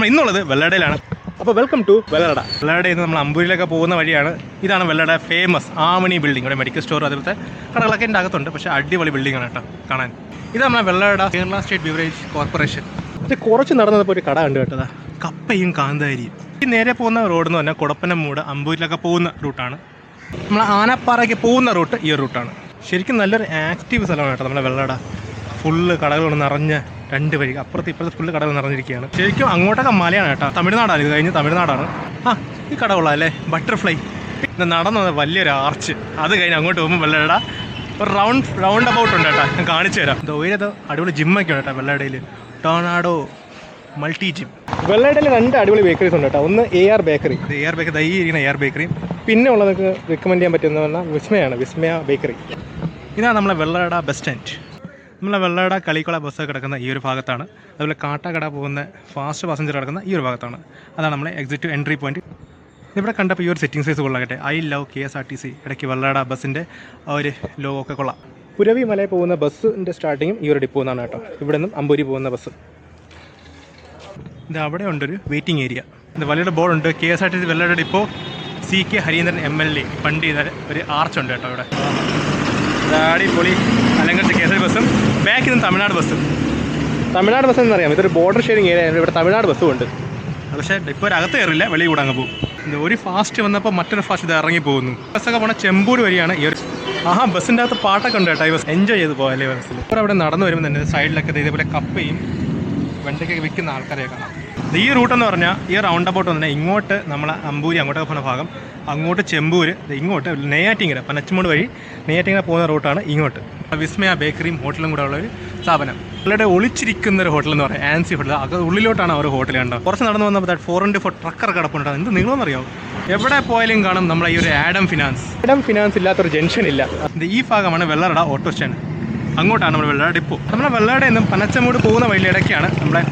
നമ്മൾ ഇന്നുള്ളത് വെള്ളടയിലാണ്. അപ്പോൾ വെൽക്കം ടു വെള്ളട. വെള്ളടയിൽ നിന്ന് നമ്മൾ അമ്പൂരിയിലൊക്കെ പോകുന്ന വഴിയാണ്. ഇതാണ് വെള്ളട ഫേമസ് ആമണി ബിൽഡിംഗ്. ഇവിടെ മെഡിക്കൽ സ്റ്റോർ അതുപോലത്തെ കടകളൊക്കെ എൻ്റെ അകത്തുണ്ട്. പക്ഷേ അടിപൊളി ബിൽഡിംഗ് ആണ് കേട്ടോ കാണാൻ. ഇത് നമ്മളെ വെള്ളട കേരള സ്റ്റേറ്റ് ബിവറേജ് കോർപ്പറേഷൻ. ഇത് കുറച്ച് നടന്നപ്പോൾ ഒരു കട കണ്ടു കേട്ടതാ, കപ്പയും കാന്താരിയും. ഈ നേരെ പോകുന്ന റോഡ് എന്ന് പറഞ്ഞാൽ കുടപ്പനമൂട് അമ്പൂരിലൊക്കെ പോകുന്ന റൂട്ടാണ്. നമ്മൾ ആനപ്പാറയ്ക്ക് പോകുന്ന റൂട്ട് ഈ റൂട്ടാണ്. ശരിക്കും നല്ലൊരു ആക്റ്റീവ് സ്ഥലമാണ് കേട്ടോ നമ്മളെ വെള്ളട. ഫുള്ള് കടകൾ നിറഞ്ഞ രണ്ട് വഴി, അപ്പുറത്ത് ഇപ്പുറത്ത് ഫുള്ള് കടകൾ നിറഞ്ഞിരിക്കുകയാണ്. ശരിക്കും അങ്ങോട്ടൊക്കെ മലയാണ് കേട്ടോ, തമിഴ്നാടാണ്. ഇത് കഴിഞ്ഞ് തമിഴ്നാടാണ്. ഈ കട കൊള്ളാം അല്ലേ, ബട്ടർഫ്ലൈ. ഇത് നടന്നത് വലിയൊരു ആർച്ച്. അത് കഴിഞ്ഞ് അങ്ങോട്ട് പോകുമ്പോൾ വെള്ളട ഒരു റൗണ്ട് അബൌട്ട് ഉണ്ട് കേട്ടോ, ഞാൻ കാണിച്ചു തരാം. ദൂരത്ത് അടിപൊളി ജിമ്മൊക്കെ ഉണ്ട് കേട്ടോ വെള്ളടയിൽ. Tornado multi gym. വെള്ളടയിൽ രണ്ട് അടിപൊളി ബേക്കറീസ് ഉണ്ട് കേട്ടോ. ഒന്ന് AR ബേക്കറി. AR ബേക്കറി ദൈ ഇരിക്കുന്ന AR ബേക്കറിയും പിന്നെ ഉള്ളത് നിങ്ങൾക്ക് റെക്കമെൻഡ് ചെയ്യാൻ പറ്റുന്ന പറഞ്ഞാൽ വിസ്മയാണ്, വിസ്മയ ബേക്കറി. ഇതാണ് നമ്മളെ വെള്ളട ബസ് സ്റ്റാൻഡ്. നമ്മളെ വെള്ളട കളിക്കുള ബസ്സൊക്കെ കിടക്കുന്ന ഈ ഒരു ഭാഗത്താണ്. അതുപോലെ കാട്ടാക്കട പോകുന്ന ഫാസ്റ്റ് പാസഞ്ചർ കിടക്കുന്ന ഈ ഒരു ഭാഗത്താണ്. അതാണ് നമ്മളെ എക്സിറ്റ് എൻട്രി പോയിന്റ്. ഇവിടെ കണ്ടപ്പോൾ ഈ ഒരു സെറ്റിംഗ് സൈസ് കൊള്ളാകട്ടെ. I love KSRTC. ഇടയ്ക്ക് വെള്ളട ബസ്സിൻ്റെ ഒരു ലോഗോ ഒക്കെ കൊള്ളാം. പുരവി മലയിൽ പോകുന്ന ബസ്സിൻ്റെ സ്റ്റാർട്ടിങ്ങും ഈ ഒരു ഡിപ്പോ എന്നാണ് കേട്ടോ. ഇവിടെ നിന്നും അമ്പൂരി പോകുന്ന ബസ്. ഇത് അവിടെ ഉണ്ടൊരു വെയിറ്റിംഗ് ഏരിയ. ഇത് വലിയൊരു ബോർഡുണ്ട്, KSRTC Vellarada depot CK Harindran MLA fund ചെയ്ത ഒരു ആർച്ചുണ്ട് കേട്ടോ ഇവിടെ. അടിപൊളി അലങ്കരിച്ച KSRTC ബസ്സും ബാക്കിൽ നിന്ന് തമിഴ്നാട് ബസ്സും. തമിഴ്നാട് ബസ് എന്നറിയാം, ഇതൊരു ബോർഡർ ഷെയറിങ് ഏരിയ. ഇവിടെ തമിഴ്നാട് ബസ്സും ഉണ്ട്. പക്ഷേ ഇപ്പോൾ ഒരു അകത്ത് കയറില്ല, വെളിയിൽ കൂടെ അങ്ങ് പോകും. ഒരു ഫാസ്റ്റ് വന്നപ്പോൾ മറ്റൊരു ഫാസ്റ്റ് ഇത് ഇറങ്ങി പോകുന്നു. ബസ്സൊക്കെ പോണ ചെമ്പൂർ വഴിയാണ് ഈ ഒരു. ബസ്സിൻ്റെ അകത്ത് പാട്ടൊക്കെ ഉണ്ട് കേട്ടോ. ഈ ബസ് എൻജോയ് ചെയ്ത് പോകാല്ലേ ബസ്സിൽ. ഇപ്പോൾ അവിടെ നടന്നു വരുമ്പോൾ തന്നെ സൈഡിലൊക്കെ ഇതേപോലെ കപ്പയും വെണ്ടയ്ക്കൊക്കെ വിൽക്കുന്ന ആൾക്കാരെ കാണാം. ഈ റൂട്ടെന്ന് പറഞ്ഞാൽ ഈ റൗണ്ട് അബൌട്ട് തന്നെ ഇങ്ങോട്ട് നമ്മളെ അമ്പൂരി അങ്ങോട്ടൊക്കെ പോകുന്ന ഭാഗം, അങ്ങോട്ട് ചെമ്പൂര്, ഇങ്ങോട്ട് നെയ്യാറ്റിങ്കര പനച്ചുമൂട് വഴി നെയ്യാറ്റിങ്കര പോകുന്ന റൂട്ടാണ് ഇങ്ങോട്ട്. വിസ്മയ ബേക്കറിയും ഹോട്ടലും കൂടെ ഉള്ളൊരു സ്ഥാപനം. ഇവിടെ ഒളിച്ചിരിക്കുന്ന ഒരു ഹോട്ടൽ എന്ന് പറയാം, ആൻസി ഹോട്ടൽ. അത് ഉള്ളിലോട്ടാണ് അവർ ഹോട്ടൽ കണ്ടത്. കുറച്ച് നടന്നു വന്നപ്പോൾ 4x4 ട്രക്കർ കിടപ്പുണ്ട്. എന്ത് നിങ്ങളെന്നറിയാമോ, എവിടെ പോയാലും കാണും നമ്മളെ ഈ ഒരു ആഡം ഫിനാൻസ് ഇല്ലാത്തൊരു ജംഗ്ഷൻ ഇല്ല. ഈ ഭാഗമാണ് വെള്ളറട ഓട്ടോ സ്റ്റാൻഡ്. അങ്ങോട്ടാണ് നമ്മൾ വെള്ളട ഡിപ്പോ. നമ്മളെ വെള്ളടയിൽ നിന്നും പനച്ചമൂട് പോകുന്ന വഴിയിലിടയ്ക്കാണ് നമ്മളെ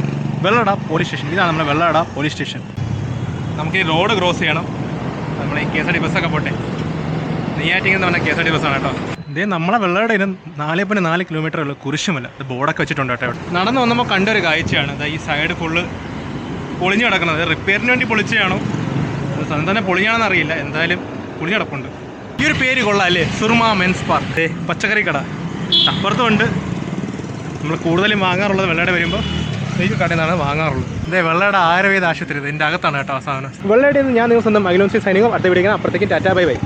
വെള്ളട പോലീസ് സ്റ്റേഷൻ. ഇതാണ് നമ്മുടെ വെള്ളട പോലീസ് സ്റ്റേഷൻ. നമുക്ക് ഈ റോഡ് ക്രോസ് ചെയ്യണം. നമ്മളെ ഈ KSRTC ബസ്സൊക്കെ പോട്ടെ. നെയ്യാറ്റിങ്കൽ എന്ന് പറഞ്ഞാൽ KSRTC ബസ്സാണ് കേട്ടോ. ഇതേ നമ്മളെ വെള്ളടയിൽ 4.4 കിലോമീറ്റർ ഉള്ള കുരിശുമല്ല. ഇത് ബോർഡൊക്കെ വെച്ചിട്ടുണ്ട് കേട്ടോ. നടന്നു വന്നപ്പോൾ കണ്ടൊരു കാഴ്ചയാണ് ഈ സൈഡ് ഫുള്ള് പൊളിഞ്ഞു കിടക്കുന്നത്. റിപ്പയറിന് വേണ്ടി പൊളിച്ചാണോ സ്വന്തം തന്നെ പൊളിഞ്ഞാണെന്ന് അറിയില്ല, എന്തായാലും പൊളിഞ്ഞു കിടപ്പുണ്ട്. ഈ ഒരു പേര് കൊള്ളാം അല്ലേ, സുർമ മെൻസ് പാർക്ക്. പച്ചക്കറി കട അപ്പുറത്തും ഉണ്ട്. നമ്മൾ കൂടുതലും വാങ്ങാറുള്ളത് വെള്ളട വരുമ്പോൾ ഈ കടയിൽ നിന്നാണ് വാങ്ങാറുള്ളത്. ഇതേ വെള്ളട ആയുർവേദ ആശുപത്രി ഇതിൻ്റെ അകത്താണ് കേട്ടോ സാധനം. വെള്ളടയിൽ നിന്ന് ഞാൻ നിങ്ങൾ സ്വന്തം അഖിലോൻസി സൈനികം അടുത്ത വിളിക്കണം. അപ്പുറത്തേക്കും ടാറ്റാ ബൈ ബൈ.